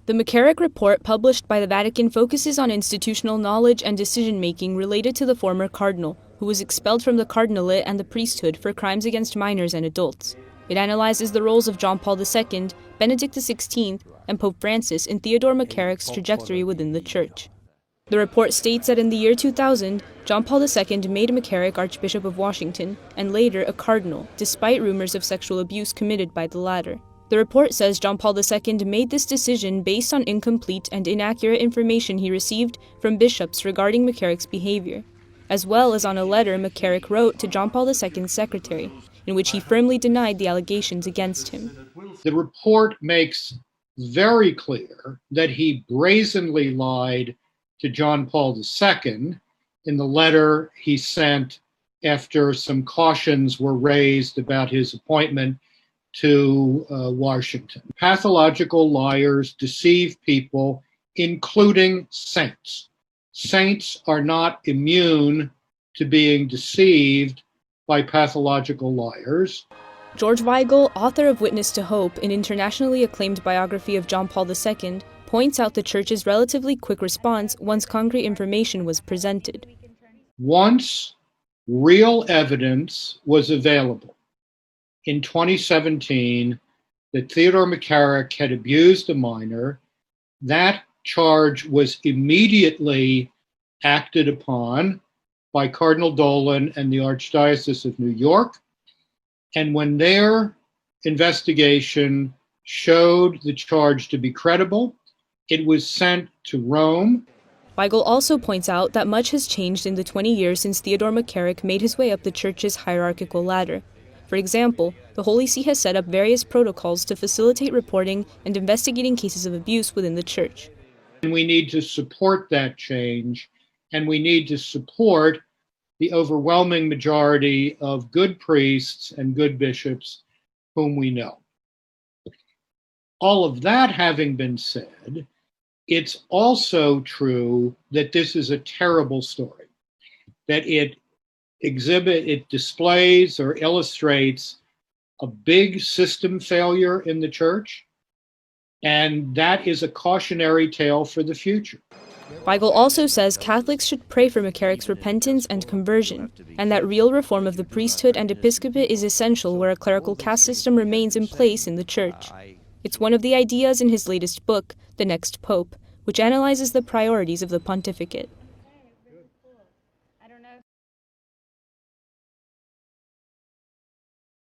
The McCarrick report published by the Vatican focuses on institutional knowledge and decision-making related to the former cardinal, who was expelled from the cardinalate and the priesthood for crimes against minors and adults. It analyzes the roles of John Paul II, Benedict XVI, and Pope Francis in Theodore McCarrick's trajectory within the Church. The report states that in the year 2000, John Paul II made McCarrick Archbishop of Washington, and later a cardinal, despite rumors of sexual abuse committed by the latter. The report says John Paul II made this decision based on incomplete and inaccurate information he received from bishops regarding McCarrick's behavior, as well as on a letter McCarrick wrote to John Paul II's secretary, in which he firmly denied the allegations against him. The report makes very clear that he brazenly lied to John Paul II in the letter he sent after some cautions were raised about his appointment to Washington. Pathological liars deceive people, including saints. Saints are not immune to being deceived by pathological liars. George Weigel, author of Witness to Hope, an internationally acclaimed biography of John Paul II, points out the Church's relatively quick response once concrete information was presented. Once real evidence was available, in 2017, that Theodore McCarrick had abused a minor, that charge was immediately acted upon by Cardinal Dolan and the Archdiocese of New York. And when their investigation showed the charge to be credible, it was sent to Rome. Weigel also points out that much has changed in the 20 years since Theodore McCarrick made his way up the Church's hierarchical ladder. For example, the Holy See has set up various protocols to facilitate reporting and investigating cases of abuse within the Church. And we need to support that change, and we need to support the overwhelming majority of good priests and good bishops whom we know. All of that having been said, it's also true that this is a terrible story, that it displays or illustrates a big system failure in the Church, and that is a cautionary tale for the future. Weigel also says Catholics should pray for McCarrick's repentance and conversion, and that real reform of the priesthood and episcopate is essential where a clerical caste system remains in place in the Church. It's one of the ideas in his latest book, The Next Pope, which analyzes the priorities of the pontificate.